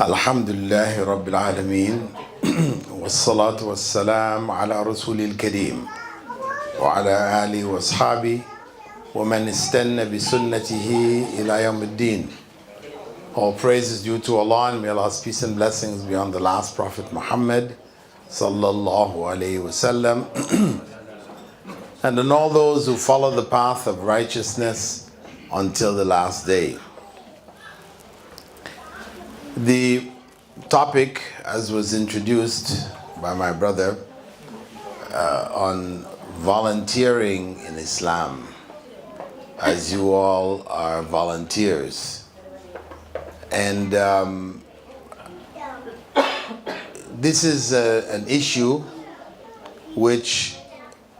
الحمد لله رب العالمين والصلاة والسلام على رسول الكريم وعلى آله وأصحابه ومن استنى بسنته إلى يوم الدين. All praise is due to Allah, and may Allah's peace and blessings be on the last Prophet Muhammad sallallahu alayhi wasallam and on all those who follow the path of righteousness until the last day. The topic, as was introduced by my brother, on volunteering in Islam, as you all are volunteers. And this is an issue which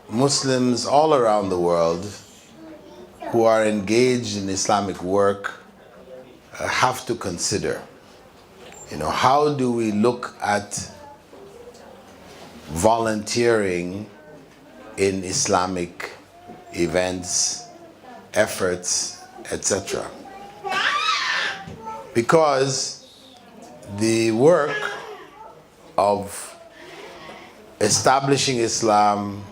Muslims all around the world who are engaged in Islamic work have to consider. How do we look at volunteering in Islamic events, efforts, etc.? Because the work of establishing Islam,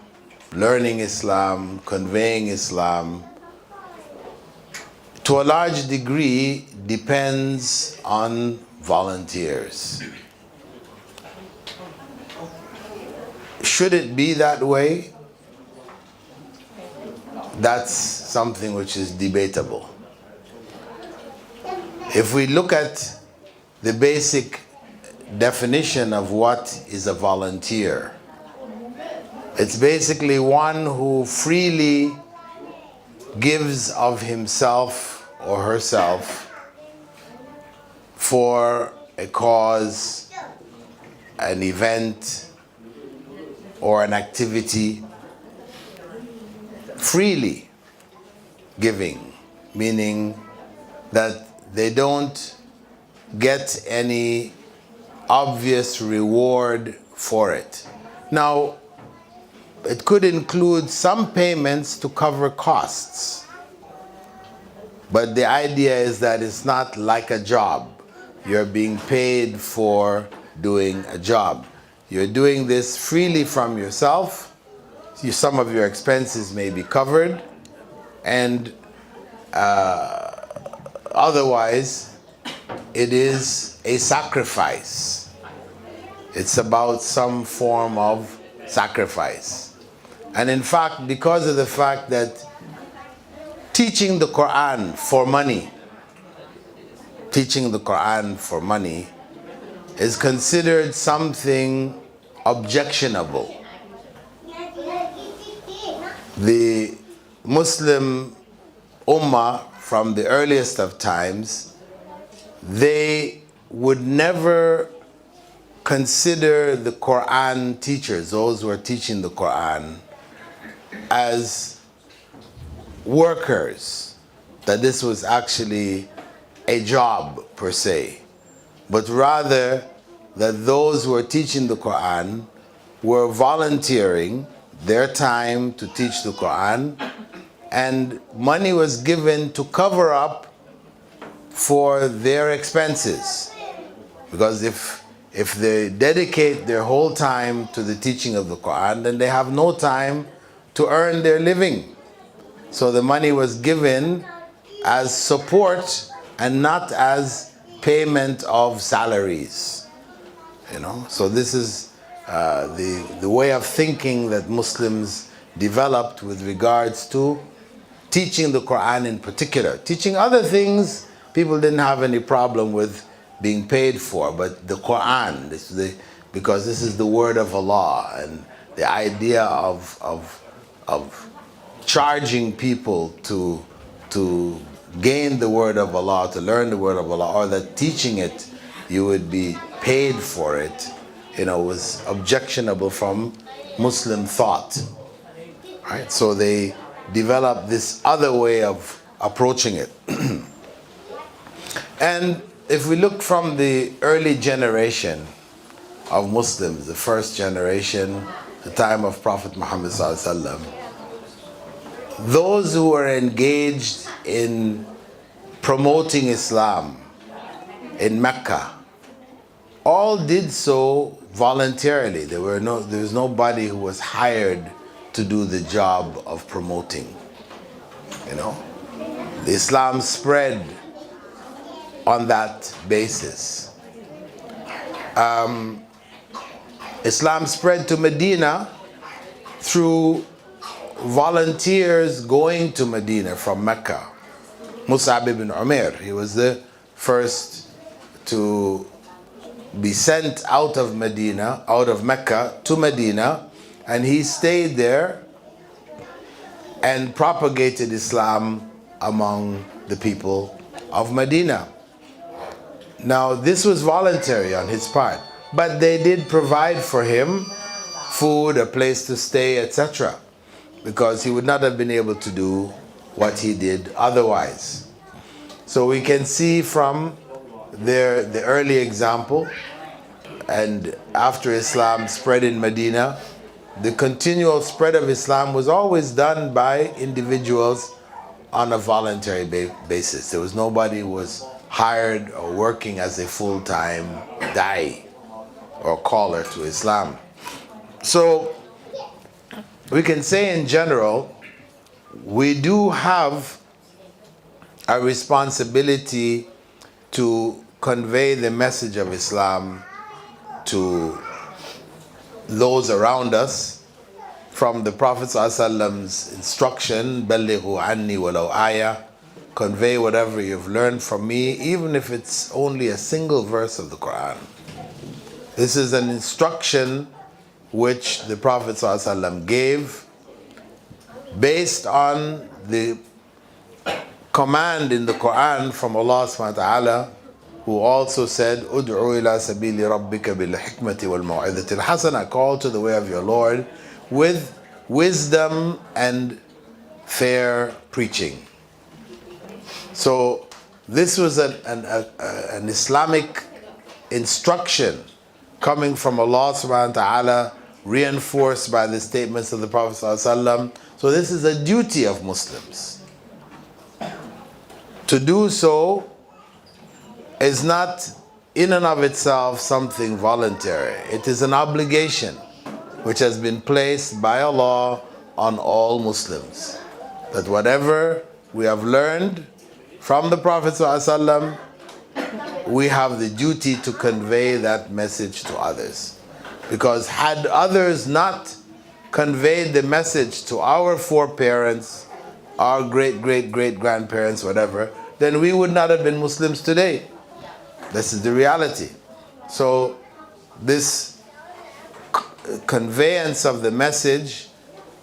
learning Islam, conveying Islam, to a large degree depends on volunteers. Should it be that way? That's something which is debatable. If we look at the basic definition of what is a volunteer, it's basically one who freely gives of himself or herself for a cause, an event, or an activity. Freely giving, meaning that they don't get any obvious reward for it. Now, it could include some payments to cover costs, but the idea is that it's not like a job. You're being paid for doing a job. You're doing this freely from yourself. Some of your expenses may be covered, and otherwise it is a sacrifice. It's about some form of sacrifice. And in fact, because of the fact that teaching the Quran for money is considered something objectionable. The Muslim Ummah from the earliest of times, they would never consider the Quran teachers, those who are teaching the Quran, as workers, that this was actually a job per se, but rather that those who are teaching the Quran were volunteering their time to teach the Quran, and money was given to cover up for their expenses. Because if they dedicate their whole time to the teaching of the Quran, then they have no time to earn their living. So the money was given as support and not as payment of salaries. So this is the way of thinking that Muslims developed with regards to teaching the Quran in particular. Teaching other things, people didn't have any problem with being paid for, but the Quran, because this is the word of Allah, and the idea of charging people to gain the word of Allah, to learn the word of Allah, or that teaching it you would be paid for it, was objectionable from Muslim thought. Right? So they developed this other way of approaching it. And if we look from the early generation of Muslims, the first generation, the time of Prophet Muhammad sallallahu alaihi wasallam, those who were engaged in promoting Islam in Mecca all did so voluntarily. There was nobody who was hired to do the job of promoting. You know, the Islam spread on that basis. Islam spread to Medina through volunteers going to Medina from Mecca. Mus'ab ibn Umair, he was the first to be sent out of Medina, out of Mecca to Medina, and he stayed there and propagated Islam among the people of Medina. Now, this was voluntary on his part, but they did provide for him food, a place to stay, etc., because he would not have been able to do what he did otherwise. So we can see from the early example, and after Islam spread in Medina, the continual spread of Islam was always done by individuals on a voluntary basis. There was nobody who was hired or working as a full-time da'i or caller to Islam. So we can say in general, we do have a responsibility to convey the message of Islam to those around us, from the Prophet ﷺ's instruction, بَلِّغُوا عَنِّي وَلَوْ آيَةً, convey whatever you've learned from me, even if it's only a single verse of the Quran. This is an instruction which the Prophet ﷺ gave based on the command in the Quran from Allah subhanahu wa ta'ala, who also said, "Ud'u ila sabili rabbika bil hikmati wal maw'izati al hasana," call to the way of your Lord with wisdom and fair preaching. So this was an Islamic instruction coming from Allah subhanahu wa ta'ala, reinforced by the statements of the Prophet sallallahu alaihi wasallam. So this is a duty of Muslims. To do so is not in and of itself something voluntary. It is an obligation which has been placed by Allah on all Muslims. That whatever we have learned from the Prophet ﷺ, we have the duty to convey that message to others. Because had others not conveyed the message to our foreparents, our great-great-great-grandparents, whatever, then we would not have been Muslims today. This is the reality. So this conveyance of the message,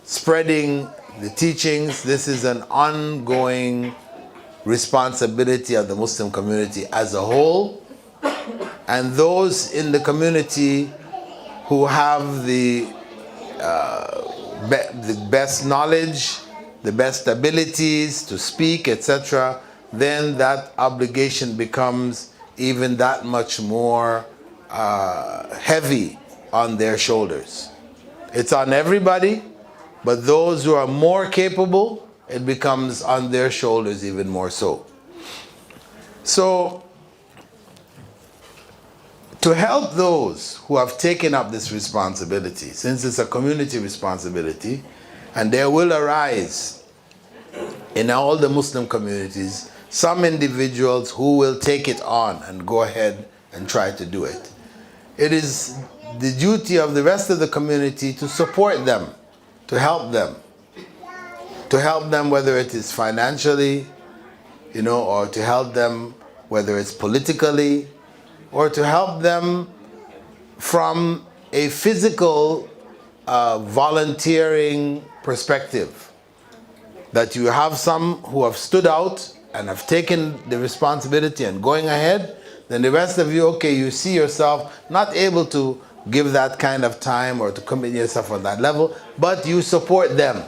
spreading the teachings, this is an ongoing responsibility of the Muslim community as a whole, and those in the community who have the best knowledge, the best abilities to speak, etc., then that obligation becomes even that much more heavy on their shoulders. It's on everybody, but those who are more capable, it becomes on their shoulders even more so. So, to help those who have taken up this responsibility, since it's a community responsibility, and there will arise in all the Muslim communities some individuals who will take it on and go ahead and try to do it. It is the duty of the rest of the community to support them, to help them. To help them whether it is financially, or to help them whether it's politically, or to help them from a physical volunteering perspective. That you have some who have stood out and have taken the responsibility and going ahead, then the rest of you, okay, you see yourself not able to give that kind of time or to commit yourself on that level, but you support them.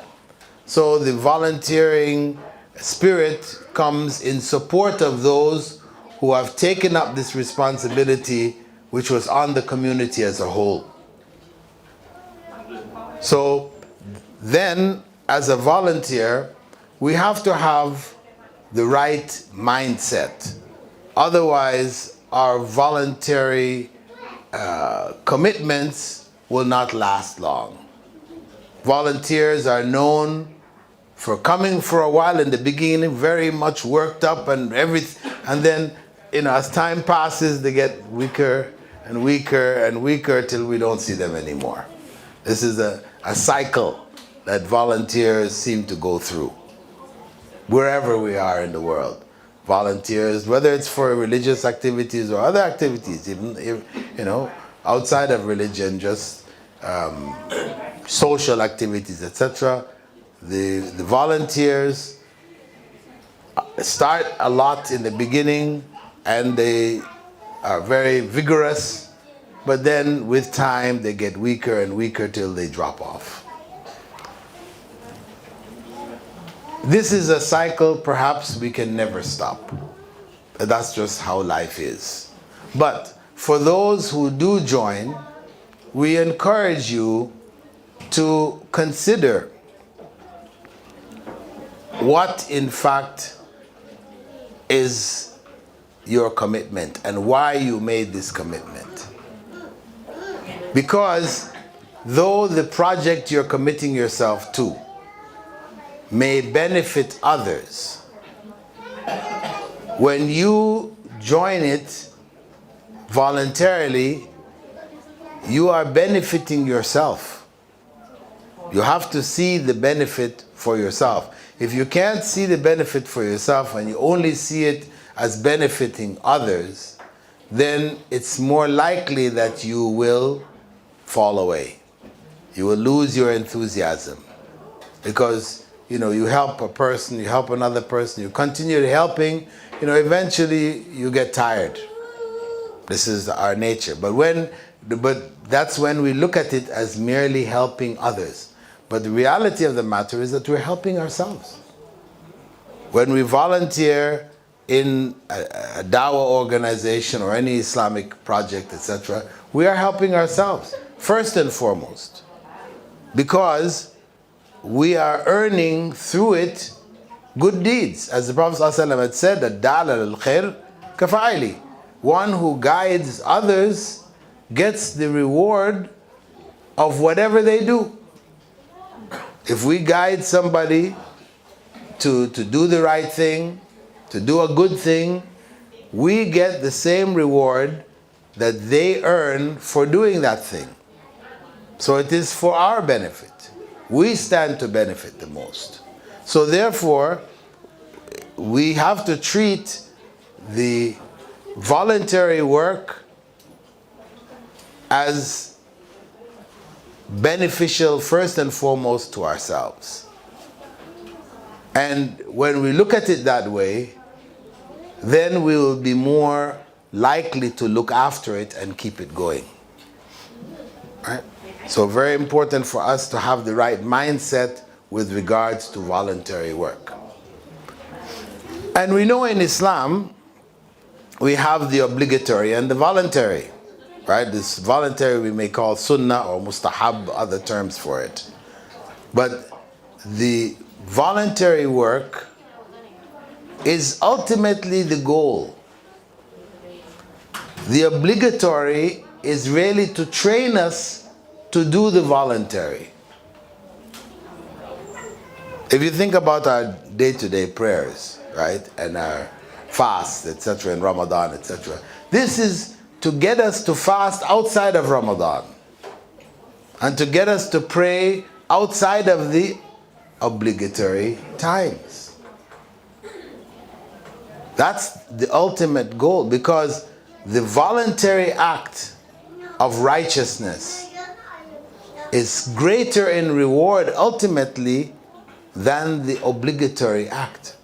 So the volunteering spirit comes in support of those who have taken up this responsibility, which was on the community as a whole. So then, as a volunteer, we have to have the right mindset. Otherwise, our voluntary commitments will not last long. Volunteers are known for coming for a while in the beginning, very much worked up and everything, and then, as time passes, they get weaker and weaker and weaker till we don't see them anymore. This is a cycle that volunteers seem to go through wherever we are in the world. Volunteers, whether it's for religious activities or other activities, even if, outside of religion, just social activities, etc. The volunteers start a lot in the beginning and they are very vigorous, but then with time they get weaker and weaker till they drop off. This is a cycle perhaps we can never stop. That's just how life is. But for those who do join, we encourage you to consider what in fact is your commitment and why you made this commitment. Because though the project you're committing yourself to may benefit others, when you join it voluntarily, you are benefiting yourself. You have to see the benefit for yourself. If you can't see the benefit for yourself and you only see it as benefiting others, then it's more likely that you will fall away. You will lose your enthusiasm. Because, you help a person, you help another person, you continue helping, eventually you get tired. This is our nature. But that's when we look at it as merely helping others. But the reality of the matter is that we're helping ourselves. When we volunteer in a dawah organization or any Islamic project, etc., we are helping ourselves, first and foremost. Because we are earning through it good deeds. As the Prophet ﷺ had said, "Ad-da'al al-khair kafa'ili." One who guides others gets the reward of whatever they do. If we guide somebody to do the right thing, to do a good thing, we get the same reward that they earn for doing that thing. So it is for our benefit. We stand to benefit the most. So therefore, we have to treat the voluntary work as beneficial first and foremost to ourselves. And when we look at it that way, then we will be more likely to look after it and keep it going. Right? So very important for us to have the right mindset with regards to voluntary work. And we know in Islam, we have the obligatory and the voluntary. Right? This voluntary we may call sunnah or mustahab, other terms for it. But the voluntary work is ultimately the goal. The obligatory is really to train us to do the voluntary. If you think about our day-to-day prayers, right, and our fasts, etc., in Ramadan, etc., this is to get us to fast outside of Ramadan and to get us to pray outside of the obligatory times. That's the ultimate goal, because the voluntary act of righteousness is greater in reward ultimately than the obligatory act.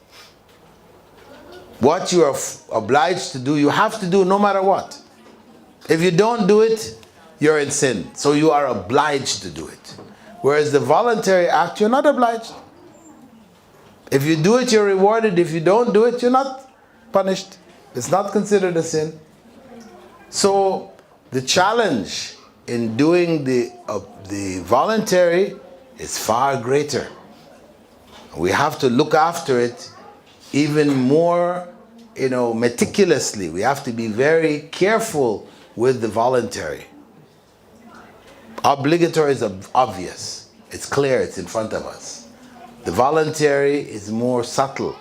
What you are obliged to do, you have to do no matter what. If you don't do it, you're in sin. So you are obliged to do it. Whereas the voluntary act, you're not obliged. If you do it, you're rewarded. If you don't do it, you're not punished. It's not considered a sin. So the challenge in doing the voluntary is far greater. We have to look after it even more, meticulously. We have to be very careful with the voluntary. Obligatory is obvious. It's clear, it's in front of us. The voluntary is more subtle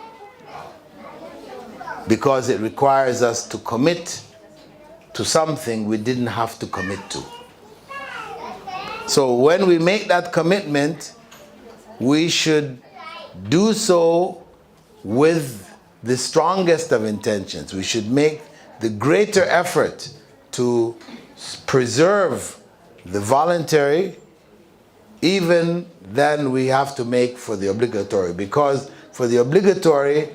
because it requires us to commit to something we didn't have to commit to. So when we make that commitment, we should do so with the strongest of intentions. We should make the greater effort to preserve the voluntary even than we have to make for the obligatory, because for the obligatory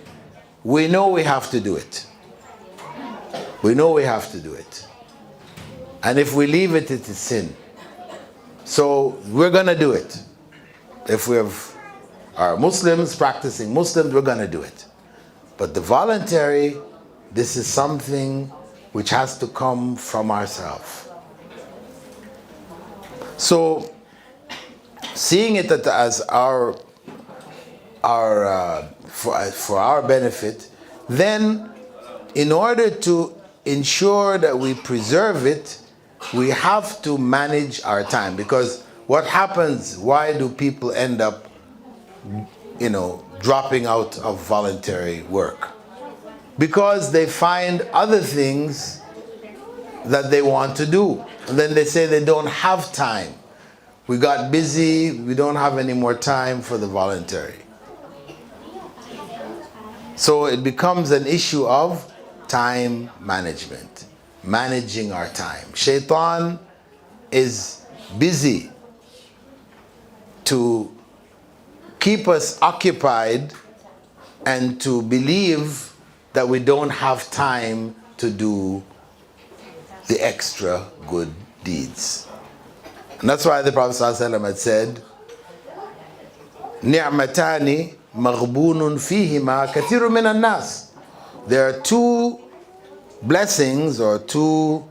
we know we have to do it. We know we have to do it. And if we leave it, it is sin. So we're going to do it. If we are Muslims, practicing Muslims, we're going to do it. But the voluntary, this is something which has to come from ourselves. So seeing it as for our benefit, then in order to ensure that we preserve it, we have to manage our time. Because what happens, why do people end up, dropping out of voluntary work? Because they find other things that they want to do. And then they say they don't have time. We got busy, we don't have any more time for the voluntary. So it becomes an issue of time management, managing our time. Shaitan is busy to keep us occupied and to believe that we don't have time to do the extra good deeds. And that's why the Prophet ﷺ had said, "Ni'matani maghbunun fihima kathiru min an-nas." There are two blessings or two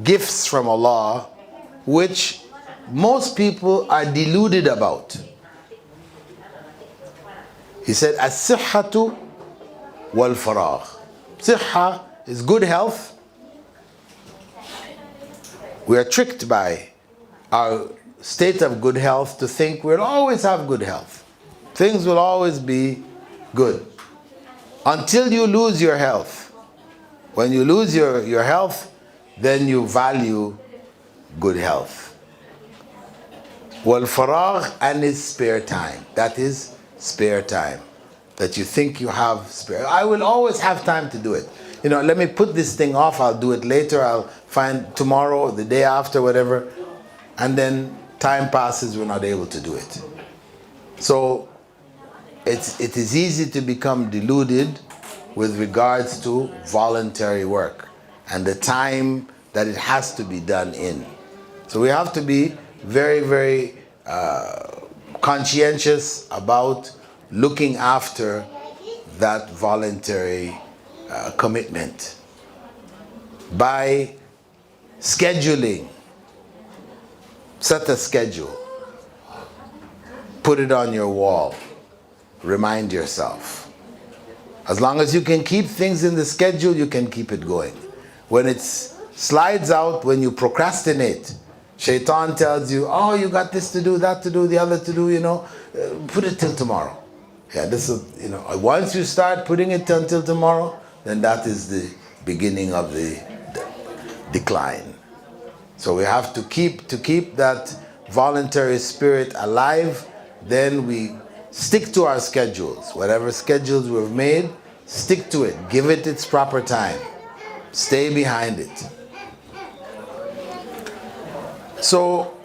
gifts from Allah which most people are deluded about. He said, "As-sihhatu wal-faragh." Sihha is good health. We are tricked by our state of good health to think we'll always have good health. Things will always be good. Until you lose your health. When you lose your health, then you value good health. Wal faragh, and is spare time. That is spare time. That you think you have spare. I will always have time to do it. Let me put this thing off, I'll do it later, I'll find tomorrow, the day after, whatever. And then time passes, we're not able to do it. So it is easy to become deluded with regards to voluntary work and the time that it has to be done in. So we have to be very, very conscientious about looking after that voluntary commitment by scheduling. Set a schedule, put it on your wall, remind yourself. As long as you can keep things in the schedule, you can keep it going. When it slides out, when you procrastinate, Shaitan tells you, oh, you got this to do, that to do, the other to do, put it till tomorrow. Yeah, this is, once you start putting it until tomorrow, then that is the beginning of the decline. So we have to keep that voluntary spirit alive. Then we stick to our schedules. Whatever schedules we've made, stick to it. Give it its proper time. Stay behind it. So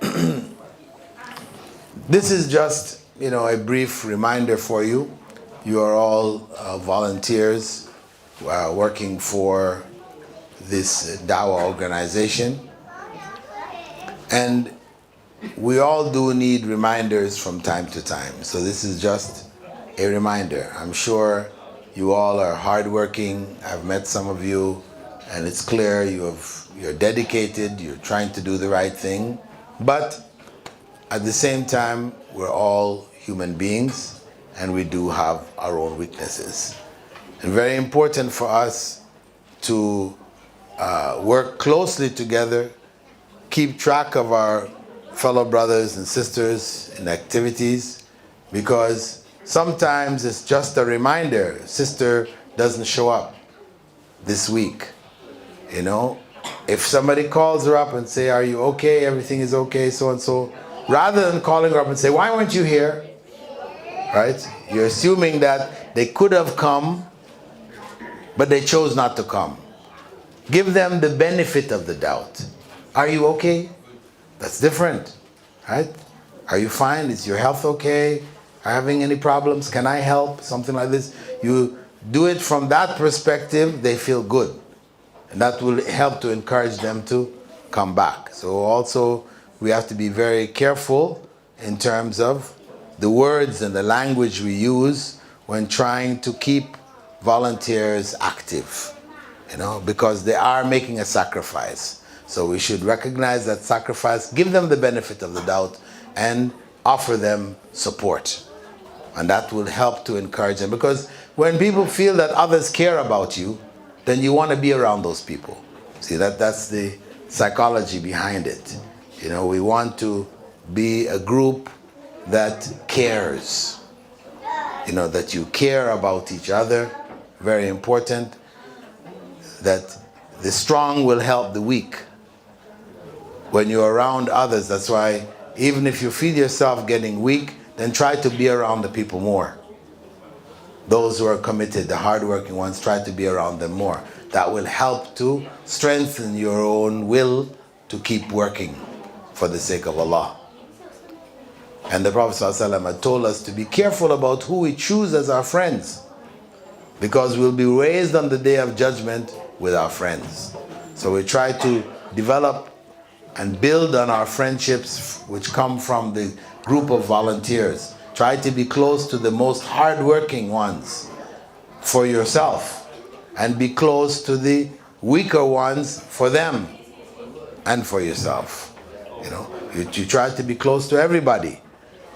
this is just a brief reminder for you. You are all volunteers working for this Dawah organization. And we all do need reminders from time to time. So this is just a reminder. I'm sure you all are hardworking. I've met some of you, and it's clear you're dedicated, you're trying to do the right thing. But at the same time, we're all human beings, and we do have our own weaknesses. And very important for us to work closely together, keep track of our fellow brothers and sisters in activities, because sometimes it's just a reminder, sister doesn't show up this week. You know, if somebody calls her up and say, are you okay, everything is okay, so and so, rather than calling her up and say, why weren't you here, right? You're assuming that they could have come, but they chose not to come. Give them the benefit of the doubt. Are you okay? That's different, right? Are you fine? Is your health okay? Are you having any problems? Can I help? Something like this. You do it from that perspective, they feel good. And that will help to encourage them to come back. So also, we have to be very careful in terms of the words and the language we use when trying to keep volunteers active, you know, because they are making a sacrifice. So we should recognize that sacrifice, give them the benefit of the doubt, and offer them support. And that will help to encourage them. Because when people feel that others care about you, then you want to be around those people. See, that's the psychology behind it. You know, we want to be a group that cares. You know, that you care about each other. Very important. That the strong will help the weak. When you're around others, that's why even if you feel yourself getting weak, then try to be around the people more. Those who are committed, the hardworking ones, try to be around them more. That will help to strengthen your own will to keep working for the sake of Allah. And the Prophet ﷺ had told us to be careful about who we choose as our friends, because we'll be raised on the day of judgment with our friends. So we try to develop and build on our friendships which come from the group of volunteers. Try to be close to the most hardworking ones for yourself, and be close to the weaker ones for them and for yourself. You know, you try to be close to everybody,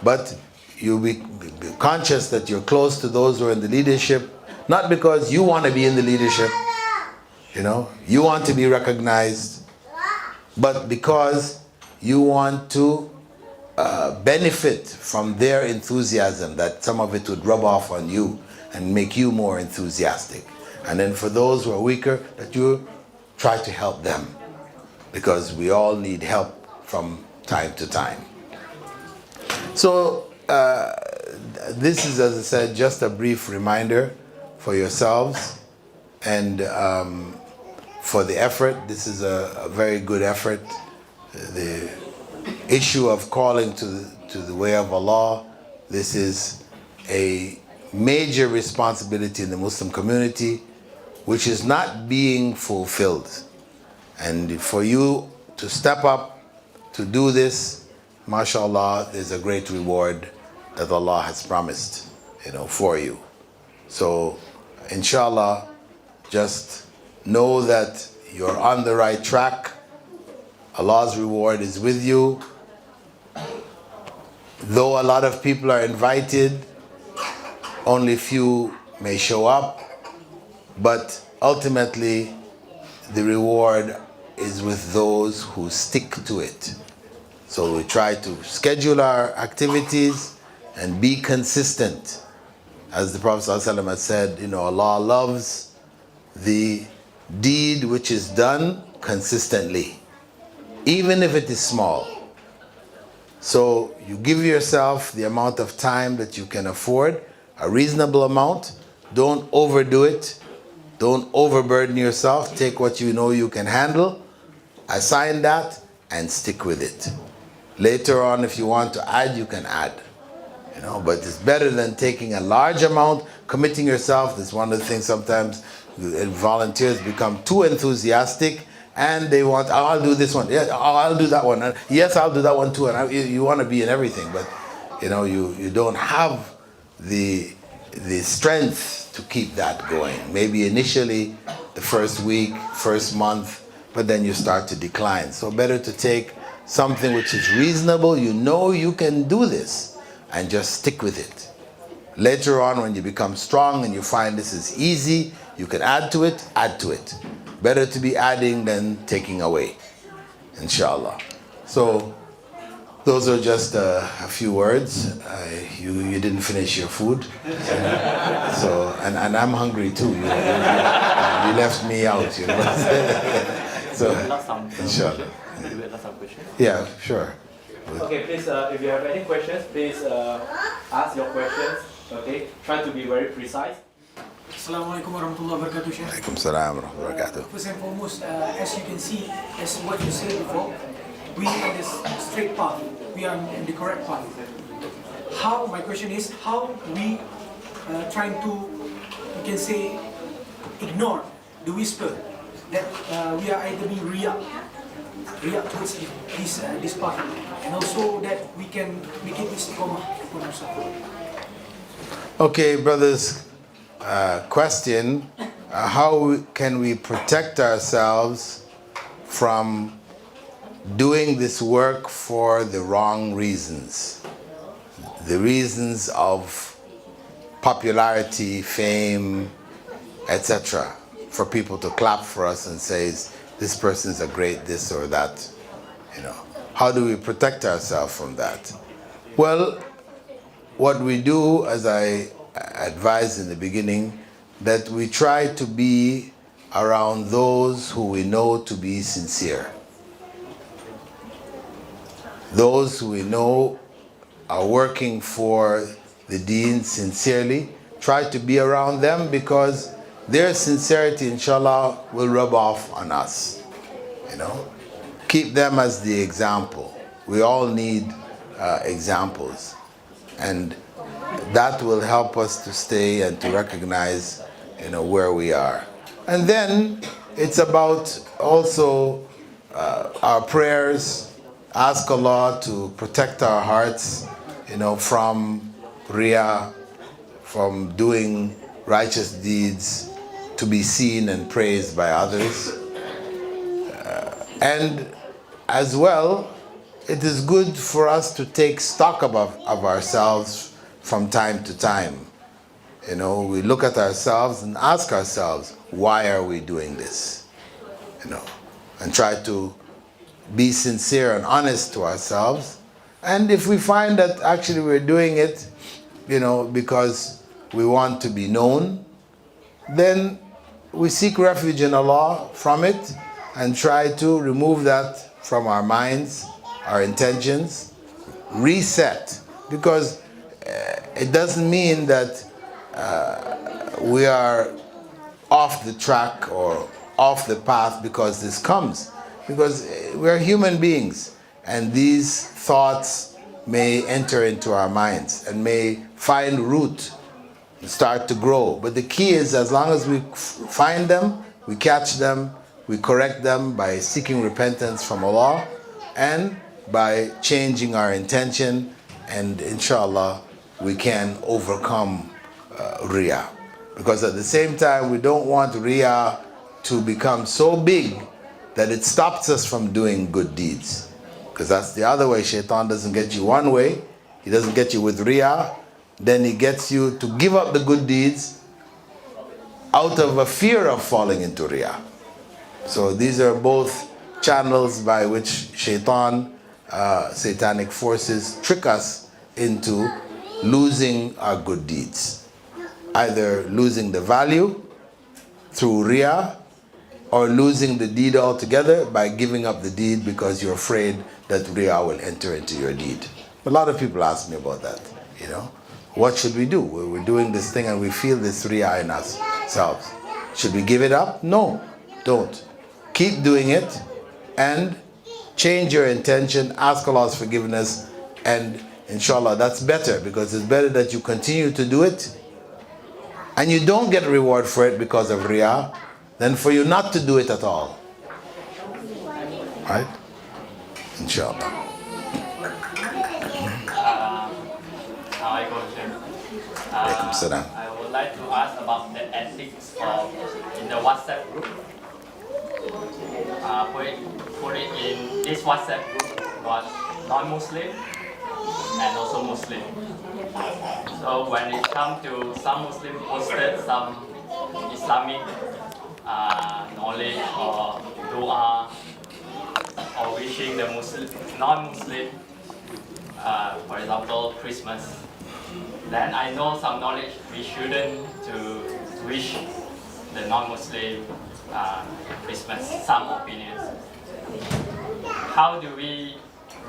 but you be conscious that you're close to those who are in the leadership, not because you want to be in the leadership, you know, you want to be recognized, but because you want to benefit from their enthusiasm, that some of it would rub off on you and make you more enthusiastic. And then for those who are weaker, that you try to help them, because we all need help from time to time. So this is, as I said, just a brief reminder for yourselves and for the effort. This is a very good effort. The issue of calling to the way of Allah, this is a major responsibility in the Muslim community, which is not being fulfilled. And for you to step up to do this, mashallah, there's a great reward that Allah has promised, you know, for you. So inshallah, just know that you're on the right track. Allah's reward is with you. Though a lot of people are invited, only few may show up, but ultimately the reward is with those who stick to it. So we try to schedule our activities and be consistent. As the Prophet ﷺ had said, you know, Allah loves the deed which is done consistently, even if it is small. So you give yourself the amount of time that you can afford, a reasonable amount. Don't overdo it. Don't overburden yourself. Take what you know you can handle, assign that, and stick with it. Later on, if you want to add, you can add. You know, but it's better than taking a large amount, committing yourself. That's one of the things sometimes volunteers become too enthusiastic, and they want, oh, I'll do this one. Yeah, oh, I'll do that one. Yes, I'll do that one too. And you want to be in everything, but you know, you don't have the strength to keep that going. Maybe initially, the first week, first month, but then you start to decline. So better to take something which is reasonable. You know you can do this, and just stick with it. Later on, when you become strong and you find this is easy, you can add to it, Better to be adding than taking away, inshallah. So those are just a few words. You didn't finish your food, so and I'm hungry too. You left me out, you know. So inshallah. Yeah, sure. Okay, please, if you have any questions, please ask your questions. Okay, try to be very precise. Assalamualaikum warahmatullahi wabarakatuh, Sheikh. Alaikum salam wa rahmatullahi wa barakatuh. First and foremost, as you can see, as what you said before, we are on this straight path. We are in the correct path. My question is, how we trying to, you can say, ignore the whisper that we are either being react towards this path, and also that we can make it istiqomah for ourselves. Okay, brothers. Question, how can we protect ourselves from doing this work for the wrong reasons? The reasons of popularity, fame, etc. For people to clap for us and say, this person's a great this or that. You know, how do we protect ourselves from that? Well, what we do, as I advised in the beginning, that we try to be around those who we know to be sincere. Those who we know are working for the deen sincerely, try to be around them because their sincerity, inshallah, will rub off on us. You know, keep them as the example. We all need examples, and that will help us to stay and to recognize, you know, where we are. And then it's about also our prayers. Ask Allah to protect our hearts, you know, from riyah, from doing righteous deeds to be seen and praised by others. And as well, it is good for us to take stock of ourselves from time to time. You know, we look at ourselves and ask ourselves, why are we doing this? You know, and try to be sincere and honest to ourselves. And if we find that actually we're doing it, you know, because we want to be known, then we seek refuge in Allah from it and try to remove that from our minds, our intentions, reset. Because it doesn't mean that we are off the track or off the path because this comes. Because we're human beings, and these thoughts may enter into our minds and may find root and start to grow. But the key is, as long as we find them, we catch them, we correct them by seeking repentance from Allah and by changing our intention, and inshallah we can overcome riyah. Because at the same time, we don't want riyah to become so big that it stops us from doing good deeds. Because that's the other way. Shaitan doesn't get you one way. He doesn't get you with riyah. Then he gets you to give up the good deeds out of a fear of falling into riyah. So these are both channels by which shaitan, satanic forces, trick us into losing our good deeds. Either losing the value through riyah, or losing the deed altogether by giving up the deed because you're afraid that riyah will enter into your deed. A lot of people ask me about that, you know. What should we do? We're doing this thing and we feel this riyah in ourselves. Should we give it up? No, don't. Keep doing it and change your intention, ask Allah's forgiveness, and inshallah that's better, because it's better that you continue to do it and you don't get reward for it because of riyah than for you not to do it at all. Right? Inshallah. I would like to ask about the ethics in the WhatsApp group. Put it in this WhatsApp group was non-Muslim and also Muslim. So when it comes to some Muslim posted some Islamic knowledge or dua or wishing the non-Muslim, for example, Christmas. Then I know some knowledge we shouldn't to wish the non-Muslim Christmas, some opinions. How do we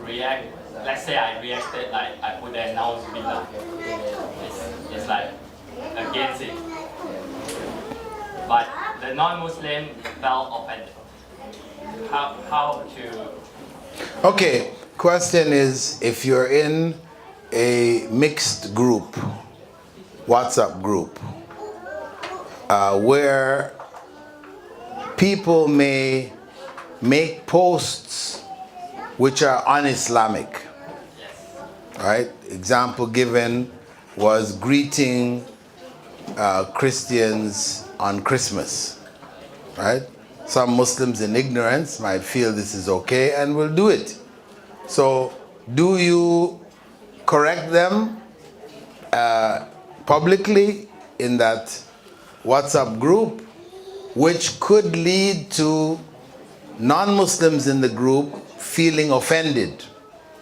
react? Let's say I reacted like I put a noun Bilal. It's like against it. But the non-Muslim felt offended. How to... Okay, question is, if you're in a mixed group, WhatsApp group, where people may make posts which are un-Islamic, right? Example given was greeting Christians on Christmas, right? Some Muslims in ignorance might feel this is okay and will do it. So do you correct them publicly in that WhatsApp group, which could lead to non-Muslims in the group feeling offended?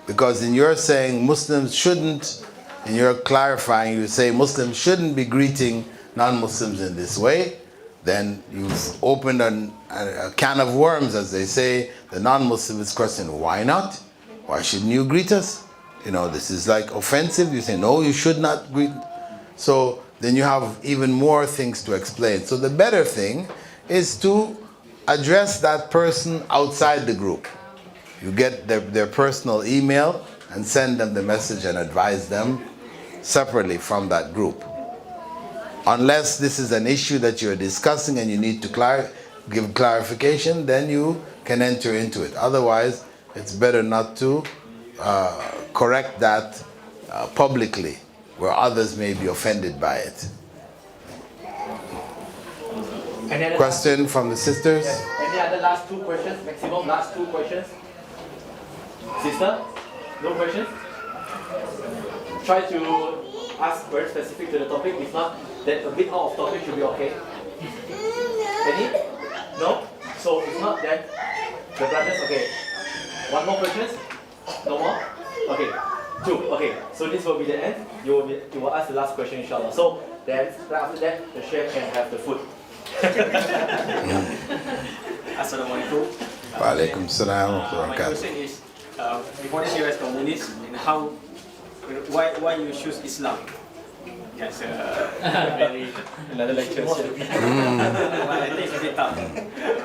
Because in your saying Muslims shouldn't, in your clarifying, you say Muslims shouldn't be greeting non-Muslims in this way, then you've opened a can of worms, as they say. The non-Muslim is questioning, why not? Why shouldn't you greet us? You know, this is like offensive. You say, no, you should not greet. So then you have even more things to explain. So the better thing is to address that person outside the group. You get their personal email and send them the message and advise them separately from that group. Unless this is an issue that you're discussing and you need to give clarification, then you can enter into it. Otherwise, it's better not to correct that publicly, where others may be offended by it. Question from the sisters? Yes. Any other last two questions? Maximum last two questions? Sister? No questions? Try to ask very specific to the topic. If not, then a bit out of topic should be okay. Any? No? So if not, then the brothers, okay. One more questions? No more? Okay. Two. Okay. So this will be the end. You will ask the last question, inshallah. So then after that, the chef can have the food. Assalamualaikum. Walaikum salam wa My barakatuh. question is, before this you as communist, and why you choose Islam? Yes, very Another lecture. I think it's a bit tough.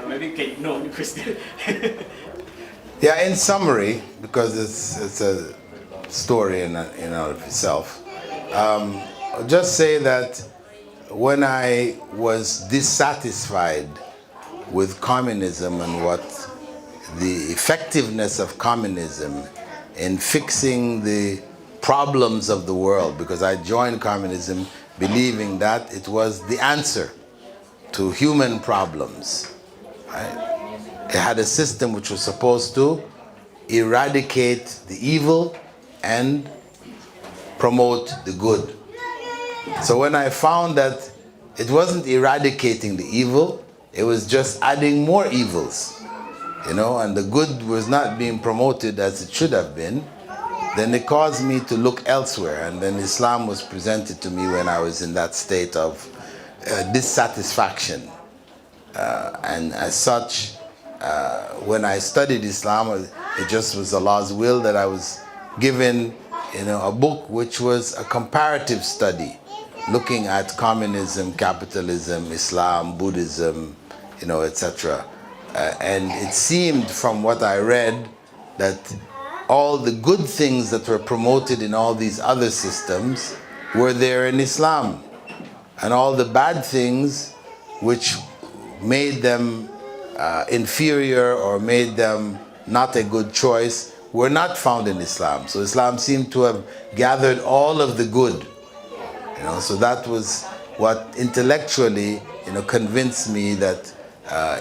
Maybe you can know the question. Yeah, in summary, because it's a story in and of itself, I'll just say that when I was dissatisfied with communism and what the effectiveness of communism in fixing the problems of the world, because I joined communism believing that it was the answer to human problems. Right? It had a system which was supposed to eradicate the evil and promote the good. So when I found that it wasn't eradicating the evil, it was just adding more evils, you know, and the good was not being promoted as it should have been, then it caused me to look elsewhere. And then Islam was presented to me when I was in that state of dissatisfaction. And as such, when I studied Islam, it just was Allah's will that I was given, you know, a book which was a comparative study, looking at communism, capitalism, Islam, Buddhism, you know, etc. And it seemed from what I read that all the good things that were promoted in all these other systems were there in Islam. And all the bad things which made them inferior or made them not a good choice were not found in Islam. So Islam seemed to have gathered all of the good. You know, so that was what intellectually, you know, convinced me that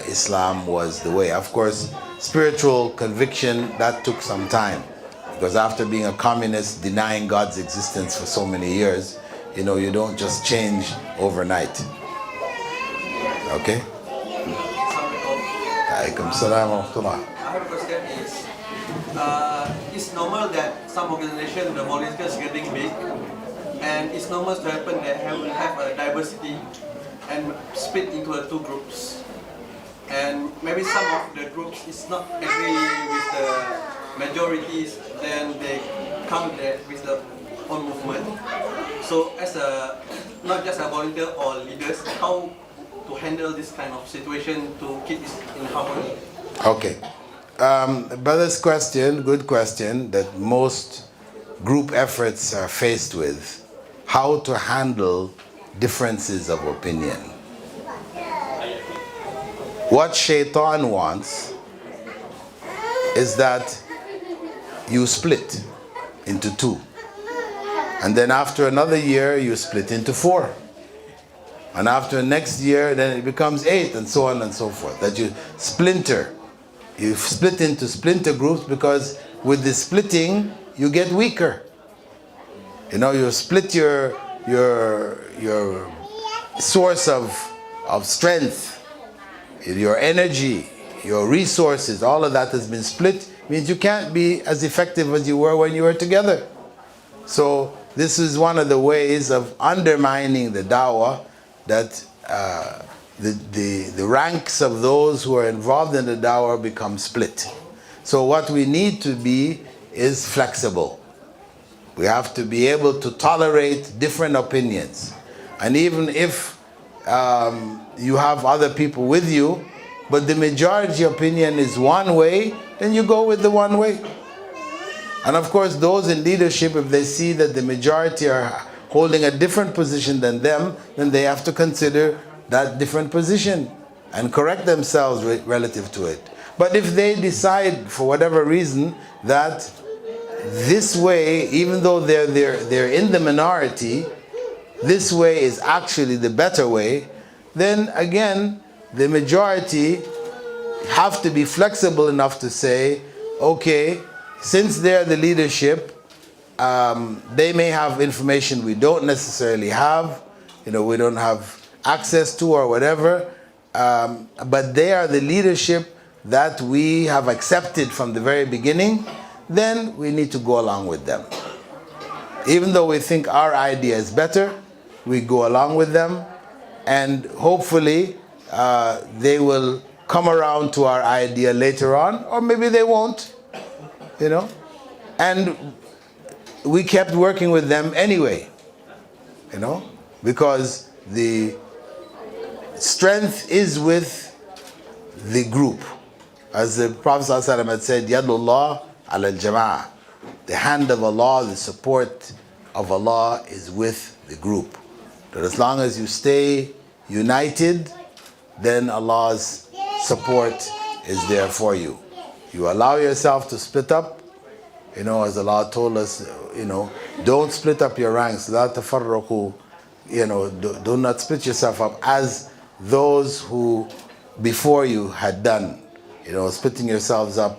Islam was the way. Of course, spiritual conviction, that took some time, because after being a communist, denying God's existence for so many years, you know, you don't just change overnight. Okay? Alaikum salam wa rahmatullah. I have a question it's normal that some organization, the volunteers getting big, and it's normal to happen that will have a diversity and split into two groups. And maybe some of the groups is not agree with the majorities, then they come there with the own movement. So as a, not just a volunteer or leaders, how to handle this kind of situation to keep this in harmony? Okay. Brother's question, good question, that most group efforts are faced with. How to handle differences of opinion. What Shaitan wants is that you split into two. And then after another year, you split into 4. And after next year, then it becomes 8, and so on and so forth. That you splinter. You split into splinter groups, because with the splitting, you get weaker. You know, you split your source of strength, your energy, your resources, all of that has been split. Means you can't be as effective as you were when you were together. So this is one of the ways of undermining the dawah, that the ranks of those who are involved in the dawah become split. So what we need to be is flexible. We have to be able to tolerate different opinions. And even if you have other people with you, but the majority opinion is one way, then you go with the one way. And of course, those in leadership, if they see that the majority are holding a different position than them, then they have to consider that different position and correct themselves relative to it. But if they decide, for whatever reason, that this way, even though they're in the minority, this way is actually the better way, then again, the majority have to be flexible enough to say, okay, since they're the leadership, they may have information we don't necessarily have, we don't have access to or whatever, but they are the leadership that we have accepted from the very beginning, then we need to go along with them. Even though we think our idea is better, we go along with them, and hopefully they will come around to our idea later on, or maybe they won't, and we kept working with them anyway, because the strength is with the group. As the Prophet ﷺ had said, Yadullah ala al-jama'ah. The hand of Allah, the support of Allah is with the group. That as long as you stay united, then Allah's support is there for you. You allow yourself to split up, as Allah told us, don't split up your ranks. La tafarraqu, do not split yourself up as those who before you had done. Splitting yourselves up,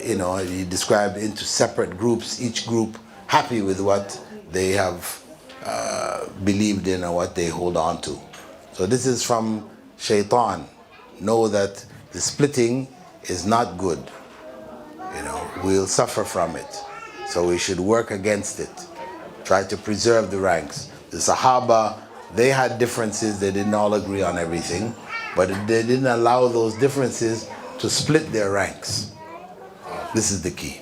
you described into separate groups, each group happy with what they have believed in and what they hold on to. So this is from Shaitan. Know that the splitting is not good. We'll suffer from it. So we should work against it. Try to preserve the ranks. The Sahaba, they had differences, they didn't all agree on everything, but they didn't allow those differences to split their ranks. This is the key,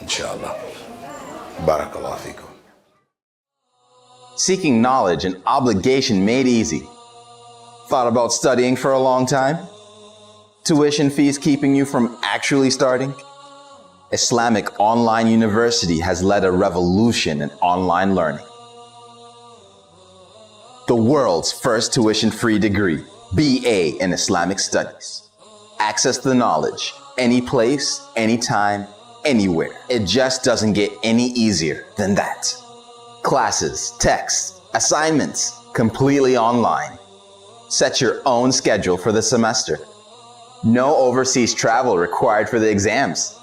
inshallah. Barakallahu feekum. Seeking knowledge an obligation made easy. Thought about studying for a long time? Tuition fees keeping you from actually starting? Islamic Online University has led a revolution in online learning. The world's first tuition-free degree, BA in Islamic Studies. Access the knowledge, any place, anytime, anywhere. It just doesn't get any easier than that. Classes, texts, assignments, completely online. Set your own schedule for the semester. No overseas travel required for the exams.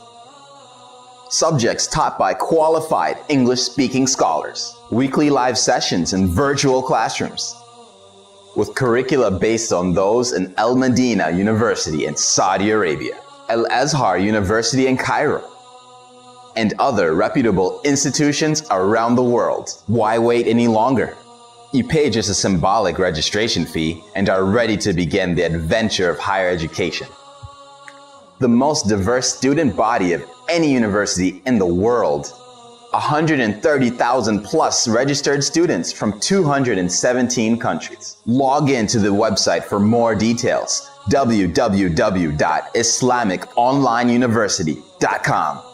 Subjects taught by qualified English-speaking scholars. Weekly live sessions in virtual classrooms. with curricula based on those in Al Madina University in Saudi Arabia, Al Azhar University in Cairo, and other reputable institutions around the world. Why wait any longer? You pay just a symbolic registration fee and are ready to begin the adventure of higher education. The most diverse student body of any university in the world. 130,000 plus registered students from 217 countries. Log in to the website for more details. www.islamiconlineuniversity.com